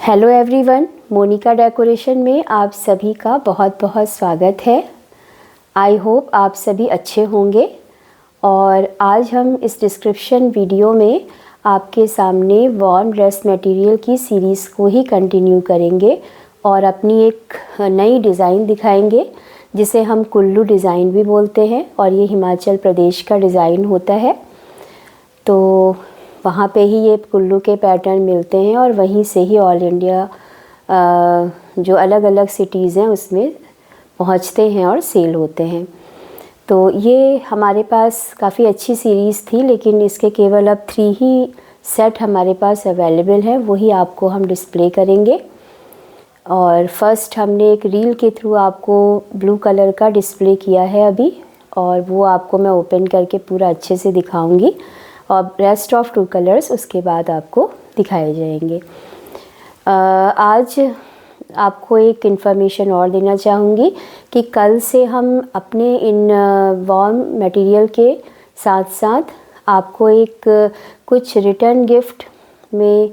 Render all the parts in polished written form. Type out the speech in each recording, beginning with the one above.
Hello everyone, Monika decoration में आप सभी का बहुत बहुत स्वागत है। आई होप आप सभी अच्छे होंगे। और आज हम इस डिस्क्रिप्शन वीडियो में आपके सामने वार्म ड्रेस मटेरियल की सीरीज़ को ही कंटिन्यू करेंगे और अपनी एक नई डिज़ाइन दिखाएंगे जिसे हम कुल्लू डिज़ाइन भी बोलते हैं और ये हिमाचल प्रदेश का डिज़ाइन होता है। तो वहाँ पे ही ये कुल्लू के पैटर्न मिलते हैं और वहीं से ही ऑल इंडिया जो अलग अलग सिटीज़ हैं उसमें पहुँचते हैं और सेल होते हैं। तो ये हमारे पास काफ़ी अच्छी सीरीज़ थी, लेकिन इसके केवल अब 3 ही सेट हमारे पास अवेलेबल हैं, वही आपको हम डिस्प्ले करेंगे। और फर्स्ट हमने एक रील के थ्रू आपको ब्लू कलर का डिस्प्ले किया है अभी, और वो आपको मैं ओपन करके पूरा अच्छे से दिखाऊंगी और रेस्ट ऑफ 2 कलर्स उसके बाद आपको दिखाए जाएंगे। आज आपको एक इन्फॉर्मेशन और देना चाहूँगी कि कल से हम अपने इन वार्म मटेरियल के साथ साथ आपको एक कुछ रिटर्न गिफ्ट में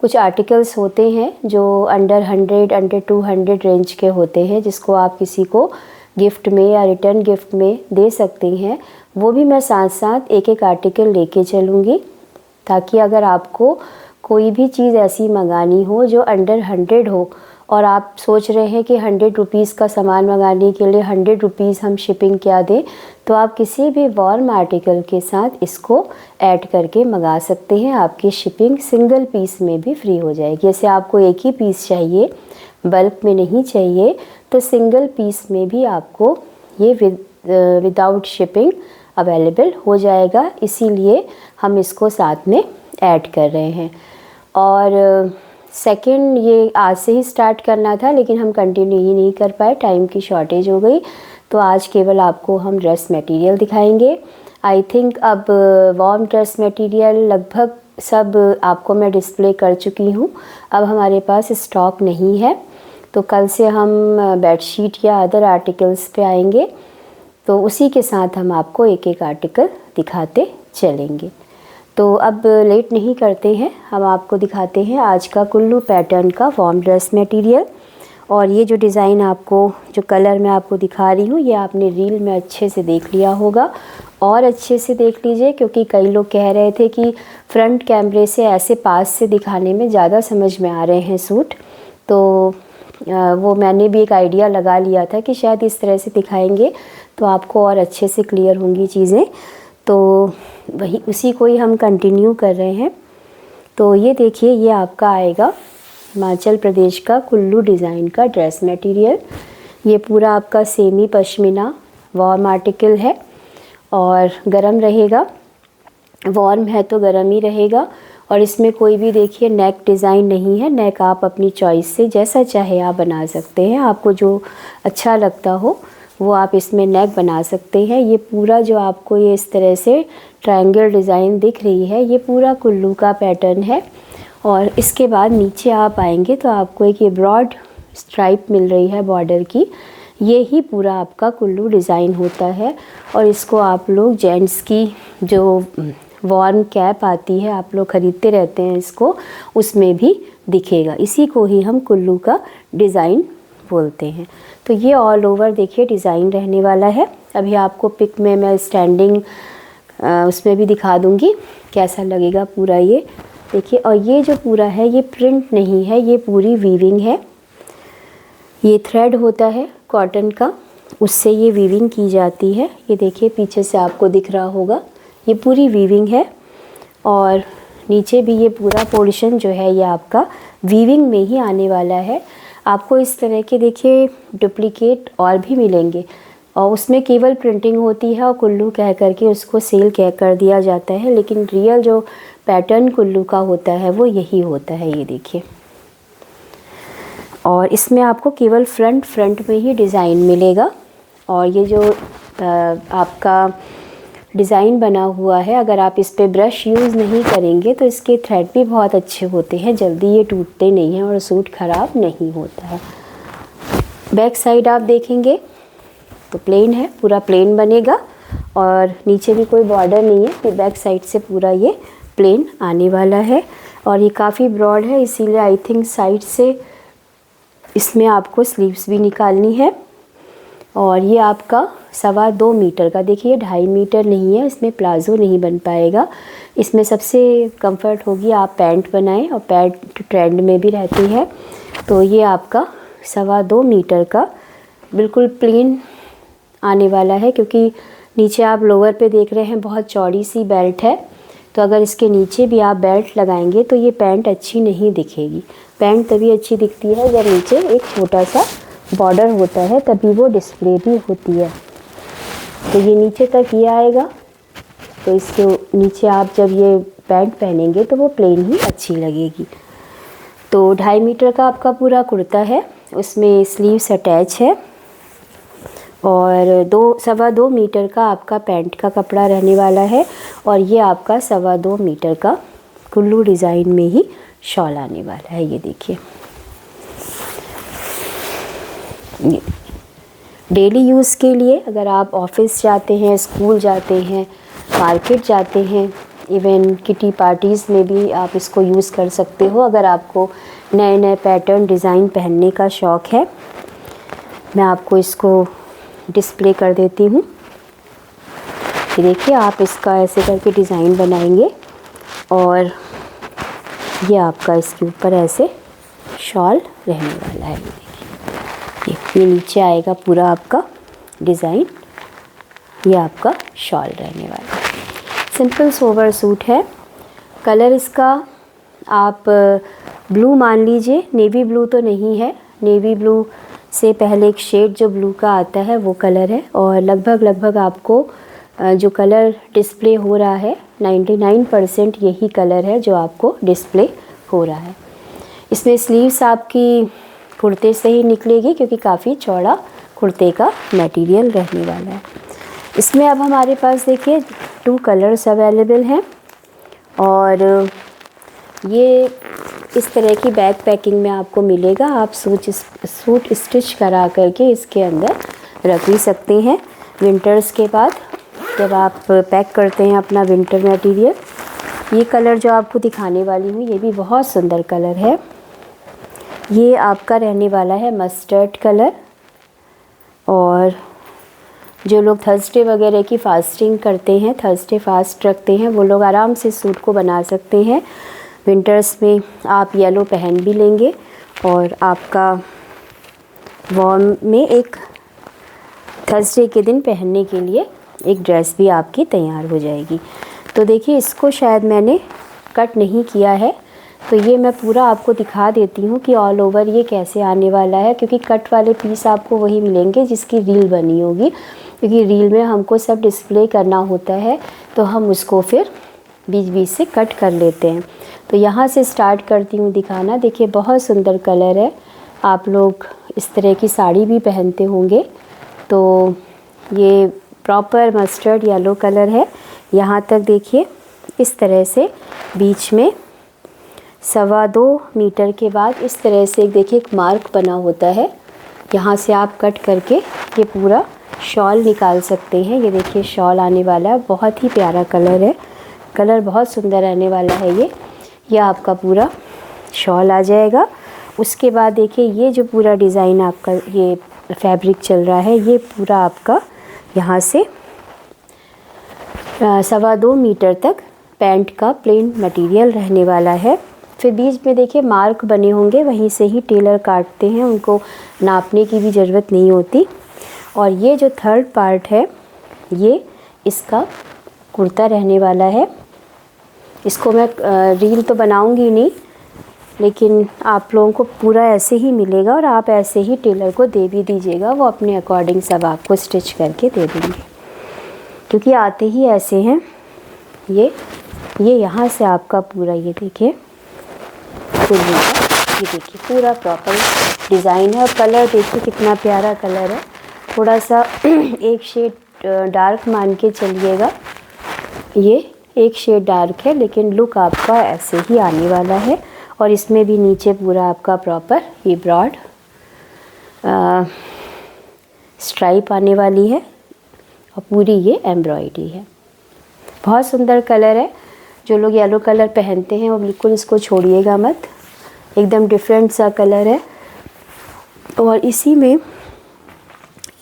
कुछ आर्टिकल्स होते हैं जो अंडर 100 अंडर 200 रेंज के होते हैं, जिसको आप किसी को गिफ्ट में या रिटर्न गिफ्ट में दे सकते हैं। वो भी मैं साथ साथ एक एक आर्टिकल लेके चलूँगी, ताकि अगर आपको कोई भी चीज़ ऐसी मंगानी हो जो अंडर 100 हो और आप सोच रहे हैं कि 100 रुपीज़ का सामान मंगाने के लिए 100 रुपीज़ हम शिपिंग क्या दें, तो आप किसी भी वार्म आर्टिकल के साथ इसको ऐड करके मंगा सकते हैं। आपकी शिपिंग सिंगल पीस में भी फ्री हो जाएगी। जैसे आपको एक ही पीस चाहिए, बल्क में नहीं चाहिए, तो सिंगल पीस में भी आपको ये विदाउट शिपिंग अवेलेबल हो जाएगा। इसीलिए हम इसको साथ में ऐड कर रहे हैं। और सेकंड, ये आज से ही स्टार्ट करना था लेकिन हम कंटिन्यू ही नहीं कर पाए, टाइम की शॉर्टेज हो गई। तो आज केवल आपको हम ड्रेस मटेरियल दिखाएंगे। आई थिंक अब वार्म ड्रेस मटेरियल लगभग सब आपको मैं डिस्प्ले कर चुकी हूँ। अब हमारे पास स्टॉक नहीं है, तो कल से हम बेडशीट या अदर आर्टिकल्स पे आएंगे, तो उसी के साथ हम आपको एक एक आर्टिकल दिखाते चलेंगे। तो अब लेट नहीं करते हैं, हम आपको दिखाते हैं आज का कुल्लू पैटर्न का वार्म ड्रेस मटेरियल। और ये जो डिज़ाइन आपको, जो कलर मैं आपको दिखा रही हूँ, ये आपने रील में अच्छे से देख लिया होगा, और अच्छे से देख लीजिए, क्योंकि कई लोग कह रहे थे कि फ्रंट कैमरे से ऐसे पास से दिखाने में ज़्यादा समझ में आ रहे हैं सूट। तो वो मैंने भी एक आइडिया लगा लिया था कि शायद इस तरह से दिखाएंगे तो आपको और अच्छे से क्लियर होंगी चीज़ें, तो वही उसी को ही हम कंटिन्यू कर रहे हैं। तो ये देखिए, ये आपका आएगा हिमाचल प्रदेश का कुल्लू डिज़ाइन का ड्रेस मटेरियल। ये पूरा आपका सेमी पश्मीना वार्म आर्टिकल है और गरम रहेगा। वार्म है तो गरम ही रहेगा। और इसमें कोई भी देखिए नेक डिज़ाइन नहीं है। नेक आप अपनी चॉइस से जैसा चाहे आप बना सकते हैं, आपको जो अच्छा लगता हो वो आप इसमें नेक बना सकते हैं। ये पूरा जो आपको ये इस तरह से ट्रायंगल डिज़ाइन दिख रही है, ये पूरा कुल्लू का पैटर्न है। और इसके बाद नीचे आप आएंगे तो आपको एक ये ब्रॉड स्ट्राइप मिल रही है बॉर्डर की। ये ही पूरा आपका कुल्लू डिज़ाइन होता है। और इसको आप लोग जेंट्स की जो वार्म कैप आती है, आप लोग ख़रीदते रहते हैं इसको, उसमें भी दिखेगा। इसी को ही हम कुल्लू का डिज़ाइन बोलते हैं। तो ये ऑल ओवर देखिए डिज़ाइन रहने वाला है। अभी आपको पिक में मैं स्टैंडिंग उसमें भी दिखा दूंगी कैसा लगेगा पूरा। ये देखिए, और ये जो पूरा है ये प्रिंट नहीं है, ये पूरी वीविंग है। ये थ्रेड होता है कॉटन का, उससे ये वीविंग की जाती है। ये देखिए पीछे से आपको दिख रहा होगा, ये पूरी वीविंग है। और नीचे भी ये पूरा पोर्शन जो है ये आपका वीविंग में ही आने वाला है। आपको इस तरह के देखिए डुप्लीकेट और भी मिलेंगे, और उसमें केवल प्रिंटिंग होती है और कुल्लू कह करके उसको सेल कह कर दिया जाता है, लेकिन रियल जो पैटर्न कुल्लू का होता है वो यही होता है। ये देखिए, और इसमें आपको केवल फ्रंट में ही डिज़ाइन मिलेगा। और ये जो आपका डिज़ाइन बना हुआ है, अगर आप इस पे ब्रश यूज़ नहीं करेंगे तो इसके थ्रेड भी बहुत अच्छे होते हैं, जल्दी ये टूटते नहीं हैं और सूट ख़राब नहीं होता है। बैक साइड आप देखेंगे तो प्लेन है, पूरा प्लेन बनेगा और नीचे भी कोई बॉर्डर नहीं है। फिर बैक साइड से पूरा ये प्लेन आने वाला है। और ये काफ़ी ब्रॉड है, इसीलिए आई थिंक साइड से इसमें आपको स्लीव्स भी निकालनी है। और ये आपका 2.25 मीटर का, देखिए 2.5 मीटर नहीं है, इसमें प्लाज़ो नहीं बन पाएगा। इसमें सबसे कंफर्ट होगी आप पैंट बनाएं, और पैंट ट्रेंड में भी रहती है। तो ये आपका 2.25 मीटर का बिल्कुल प्लेन आने वाला है, क्योंकि नीचे आप लोअर पे देख रहे हैं बहुत चौड़ी सी बेल्ट है। तो अगर इसके नीचे भी आप बेल्ट लगाएंगे तो ये पैंट अच्छी नहीं दिखेगी। पैंट तभी अच्छी दिखती है जब नीचे एक छोटा सा बॉर्डर होता है, तभी वो डिस्प्ले भी होती है। तो ये नीचे तक ये आएगा, तो इसके नीचे आप जब ये पैंट पहनेंगे तो वो प्लेन ही अच्छी लगेगी। तो 2.5 मीटर का आपका पूरा कुर्ता है, उसमें स्लीव्स अटैच है, और 2.25 मीटर का आपका पैंट का कपड़ा रहने वाला है। और ये आपका 2.25 मीटर का कुल्लू डिज़ाइन में ही शॉल आने वाला है। ये देखिए, डेली यूज़ के लिए अगर आप ऑफिस जाते हैं, स्कूल जाते हैं, मार्केट जाते हैं, इवन किटी पार्टीज़ में भी आप इसको यूज़ कर सकते हो। अगर आपको नए नए पैटर्न डिज़ाइन पहनने का शौक़ है, मैं आपको इसको डिस्प्ले कर देती हूँ। ये देखिए, आप इसका ऐसे करके डिज़ाइन बनाएंगे और ये आपका इसके ऊपर ऐसे शॉल रहने वाला है। ये नीचे आएगा पूरा आपका डिज़ाइन, ये आपका शॉल रहने वाला है। सिंपल सोवर सूट है। कलर इसका आप ब्लू मान लीजिए, नेवी ब्लू तो नहीं है, नेवी ब्लू से पहले एक शेड जो ब्लू का आता है वो कलर है। और लगभग आपको जो कलर डिस्प्ले हो रहा है 99% यही कलर है जो आपको डिस्प्ले हो रहा है। इसमें स्लीव्स आपकी कुर्ते से ही निकलेगी, क्योंकि काफ़ी चौड़ा कुर्ते का मटेरियल रहने वाला है। इसमें अब हमारे पास देखिए 2 कलर्स अवेलेबल हैं, और ये इस तरह की बैक पैकिंग में आपको मिलेगा। आप सूट स्टिच करा करके इसके अंदर रख भी सकते हैं विंटर्स के बाद, जब आप पैक करते हैं अपना विंटर मटेरियल। ये कलर जो आपको दिखाने वाली हूँ ये भी बहुत सुंदर कलर है। ये आपका रहने वाला है मस्टर्ड कलर, और जो लोग थर्सडे वगैरह की फास्टिंग करते हैं, थर्सडे फास्ट रखते हैं, वो लोग आराम से सूट को बना सकते हैं। विंटर्स में आप येलो पहन भी लेंगे, और आपका वार्म में एक थर्सडे के दिन पहनने के लिए एक ड्रेस भी आपकी तैयार हो जाएगी। तो देखिए, इसको शायद मैंने कट नहीं किया है, तो ये मैं पूरा आपको दिखा देती हूँ कि ऑल ओवर ये कैसे आने वाला है, क्योंकि कट वाले पीस आपको वही मिलेंगे जिसकी रील बनी होगी, क्योंकि रील में हमको सब डिस्प्ले करना होता है, तो हम उसको फिर बीच से कट कर लेते हैं। तो यहाँ से स्टार्ट करती हूँ दिखाना। देखिए, बहुत सुंदर कलर है। आप लोग इस तरह की साड़ी भी पहनते होंगे, तो ये प्रॉपर मस्टर्ड येलो कलर है। यहाँ तक देखिए, इस तरह से बीच में 2.25 मीटर के बाद इस तरह से देखिए एक मार्क बना होता है, यहाँ से आप कट करके ये पूरा शॉल निकाल सकते हैं। ये देखिए शॉल आने वाला है, बहुत ही प्यारा कलर है, कलर बहुत सुंदर रहने वाला है। ये आपका पूरा शॉल आ जाएगा। उसके बाद देखिए, ये जो पूरा डिज़ाइन आपका ये फैब्रिक चल रहा है, ये पूरा आपका यहाँ से 2.25 मीटर तक पैंट का प्लेन मटेरियल रहने वाला है। फिर बीच में देखिए मार्क बने होंगे, वहीं से ही टेलर काटते हैं, उनको नापने की भी ज़रूरत नहीं होती। और ये जो थर्ड पार्ट है, ये इसका कुर्ता रहने वाला है। इसको मैं रील तो बनाऊंगी नहीं, लेकिन आप लोगों को पूरा ऐसे ही मिलेगा, और आप ऐसे ही टेलर को दे भी दीजिएगा, वो अपने अकॉर्डिंग सब आपको स्टिच करके दे देंगे, क्योंकि आते ही ऐसे हैं। ये यहाँ से आपका पूरा ये देखिए कुल्लू का, ये देखिए पूरा प्रॉपर डिज़ाइन है। और कलर देखिए कितना प्यारा कलर है, थोड़ा सा एक शेड डार्क मान के चलिएगा, ये एक शेड डार्क है, लेकिन लुक आपका ऐसे ही आने वाला है। और इसमें भी नीचे पूरा आपका प्रॉपर ये ब्रॉड स्ट्राइप आने वाली है, और पूरी ये एम्ब्रॉयडरी है। बहुत सुंदर कलर है। जो लोग येलो कलर पहनते हैं वो बिल्कुल इसको छोड़िएगा मत, एकदम डिफरेंट सा कलर है। और इसी में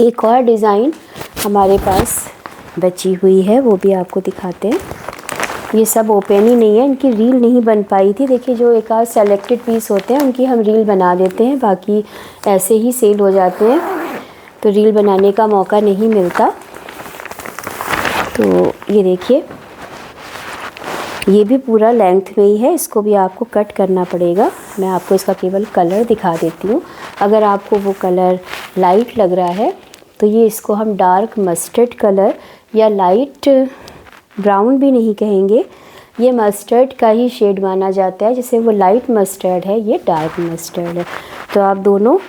एक और डिज़ाइन हमारे पास बची हुई है, वो भी आपको दिखाते हैं। ये सब ओपन ही नहीं है, इनकी रील नहीं बन पाई थी। देखिए जो एक आध सेलेक्टेड पीस होते हैं उनकी हम रील बना देते हैं, बाकी ऐसे ही सेल हो जाते हैं, तो रील बनाने का मौका नहीं मिलता। तो ये देखिए, ये भी पूरा लेंथ में ही है, इसको भी आपको कट करना पड़ेगा। मैं आपको इसका केवल कलर दिखा देती हूँ। अगर आपको वो कलर लाइट लग रहा है तो ये इसको हम डार्क मस्टर्ड कलर या लाइट ब्राउन भी नहीं कहेंगे, ये मस्टर्ड का ही शेड माना जाता है। जैसे वो लाइट मस्टर्ड है, ये डार्क मस्टर्ड है। तो आप दोनों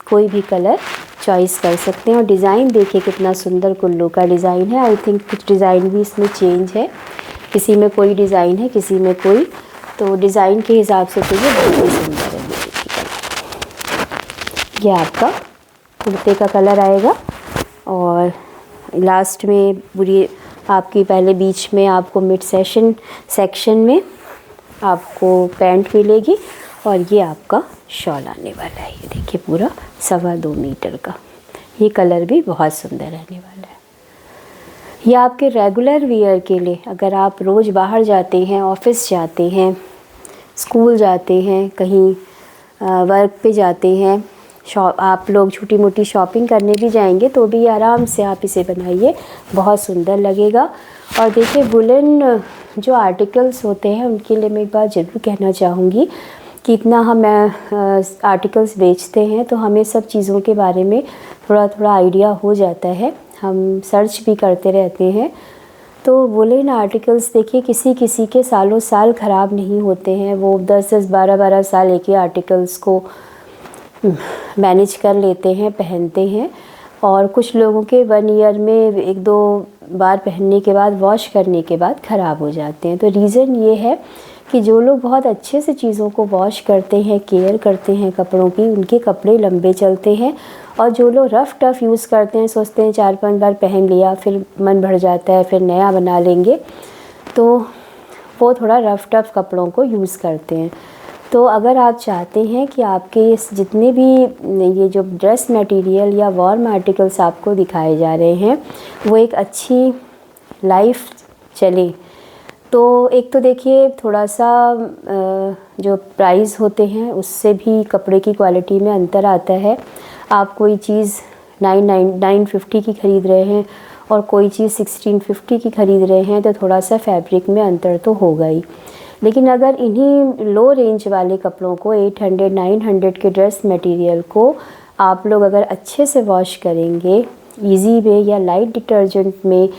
कोई भी कलर चॉइस कर सकते हैं। और डिज़ाइन देखिए कितना सुंदर कुल्लू का डिज़ाइन है। आई थिंक कुछ डिज़ाइन भी इसमें चेंज है, किसी में कोई डिज़ाइन है, किसी में कोई, तो डिज़ाइन के हिसाब से तो ये बहुत ही सुंदर है। ये आपका कुर्ते का कलर आएगा और लास्ट में पूरी आपकी, पहले बीच में आपको मिड सेक्शन में आपको पैंट मिलेगी और ये आपका शॉल आने वाला है। ये देखिए पूरा 2.25 मीटर का, ये कलर भी बहुत सुंदर रहने वाला है। ये आपके रेगुलर वियर के लिए, अगर आप रोज़ बाहर जाते हैं, ऑफिस जाते हैं, स्कूल जाते हैं, कहीं वर्क पे जाते हैं, आप लोग छोटी मोटी शॉपिंग करने भी जाएंगे तो भी आराम से आप इसे बनाइए, बहुत सुंदर लगेगा। और देखिए वुलन जो आर्टिकल्स होते हैं उनके लिए मैं एक बात ज़रूर कहना चाहूँगी कि इतना हम आर्टिकल्स बेचते हैं तो हमें सब चीज़ों के बारे में थोड़ा थोड़ा आइडिया हो जाता है, हम सर्च भी करते रहते हैं। तो वुलन आर्टिकल्स देखिए किसी किसी के सालों साल ख़राब नहीं होते हैं, वो 10-10, 12-12 साल एक ही आर्टिकल्स को मैनेज कर लेते हैं, पहनते हैं। और कुछ लोगों के 1 ईयर में 1-2 बार पहनने के बाद, वॉश करने के बाद ख़राब हो जाते हैं। तो रीज़न ये है कि जो लोग बहुत अच्छे से चीज़ों को वॉश करते हैं, केयर करते हैं कपड़ों की, उनके कपड़े लंबे चलते हैं। और जो लोग रफ़ टफ़ यूज़ करते हैं, सोचते हैं 4-5 बार पहन लिया फिर मन भर जाता है, फिर नया बना लेंगे, तो वो थोड़ा रफ़ टफ़ कपड़ों को यूज़ करते हैं। तो अगर आप चाहते हैं कि आपके जितने भी ये जो ड्रेस मटेरियल या वार्म आर्टिकल्स आपको दिखाए जा रहे हैं वो एक अच्छी लाइफ चले, तो एक तो देखिए थोड़ा सा जो प्राइस होते हैं उससे भी कपड़े की क्वालिटी में अंतर आता है। आप कोई चीज़ 950 की ख़रीद रहे हैं और कोई चीज़ 1650 की ख़रीद रहे हैं तो थोड़ा सा फैब्रिक में अंतर तो होगा ही। लेकिन अगर इन्हीं लो रेंज वाले कपड़ों को 800-900 के ड्रेस मटेरियल को आप लोग अगर अच्छे से वॉश करेंगे इजी में या लाइट डिटर्जेंट में,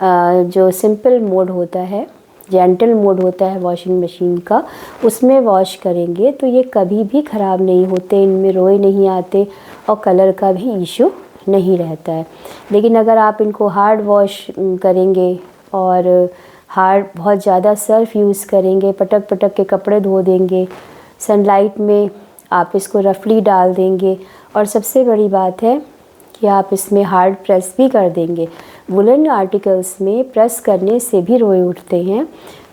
जो सिंपल मोड होता है, जेंटल मोड होता है वॉशिंग मशीन का, उसमें वॉश करेंगे तो ये कभी भी ख़राब नहीं होते, इनमें रोए नहीं आते और कलर का भी इशू नहीं रहता है। लेकिन अगर आप इनको हार्ड वॉश करेंगे और हार्ड बहुत ज़्यादा सर्फ यूज़ करेंगे, पटक पटक के कपड़े धो देंगे, सनलाइट में आप इसको रफली डाल देंगे और सबसे बड़ी बात है कि आप इसमें हार्ड प्रेस भी कर देंगे। वुलन आर्टिकल्स में प्रेस करने से भी रोए उठते हैं,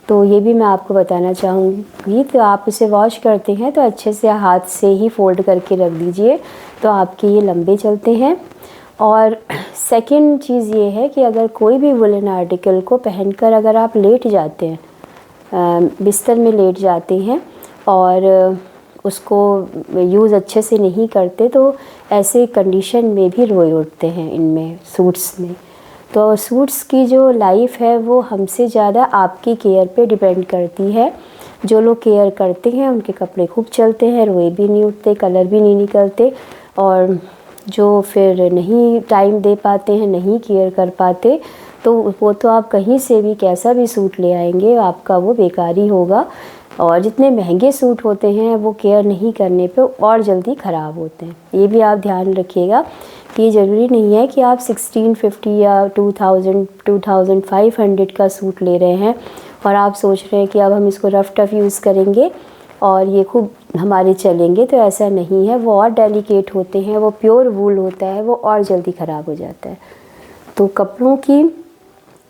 तो ये भी मैं आपको बताना चाहूँगी। तो आप इसे वॉश करते हैं तो अच्छे से हाथ से ही फोल्ड करके रख दीजिए, तो आपके ये लंबे चलते हैं। और सेकंड चीज़ ये है कि अगर कोई भी वुलन आर्टिकल को पहनकर अगर आप लेट जाते हैं, बिस्तर में लेट जाते हैं और उसको यूज़ अच्छे से नहीं करते, तो ऐसे कंडीशन में भी रोए उठते हैं इनमें, सूट्स में। तो सूट्स की जो लाइफ है वो हमसे ज़्यादा आपकी केयर पे डिपेंड करती है। जो लोग केयर करते हैं उनके कपड़े खूब चलते हैं, रोए भी नहीं उठते, कलर भी नहीं निकलते। और जो फिर नहीं टाइम दे पाते हैं, नहीं केयर कर पाते, तो वो तो आप कहीं से भी कैसा भी सूट ले आएंगे आपका वो बेकार ही होगा। और जितने महंगे सूट होते हैं वो केयर नहीं करने पे और जल्दी ख़राब होते हैं। ये भी आप ध्यान रखिएगा कि ये ज़रूरी नहीं है कि आप 1650 या 2500 का सूट ले रहे हैं और आप सोच रहे हैं कि अब हम इसको रफ़ टफ़ यूज़ करेंगे और ये खूब हमारे चलेंगे, तो ऐसा नहीं है। वो और डेलिकेट होते हैं, वो प्योर वूल होता है, वो और जल्दी ख़राब हो जाता है। तो कपड़ों की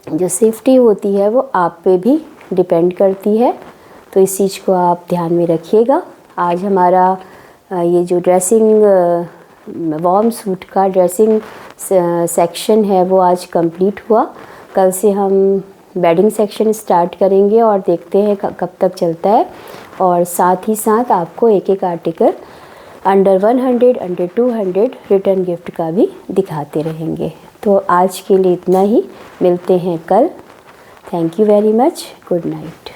जो सेफ्टी होती है वो आप पे भी डिपेंड करती है, तो इस चीज़ को आप ध्यान में रखिएगा। आज हमारा ये जो ड्रेसिंग वार्म सूट का ड्रेसिंग सेक्शन है वो आज कंप्लीट हुआ। कल से हम बेडिंग सेक्शन स्टार्ट करेंगे और देखते हैं कब तक चलता है, और साथ ही साथ आपको एक एक article under 100, under 200 return gift का भी दिखाते रहेंगे। तो आज के लिए इतना ही, मिलते हैं कल। Thank you very much, good night.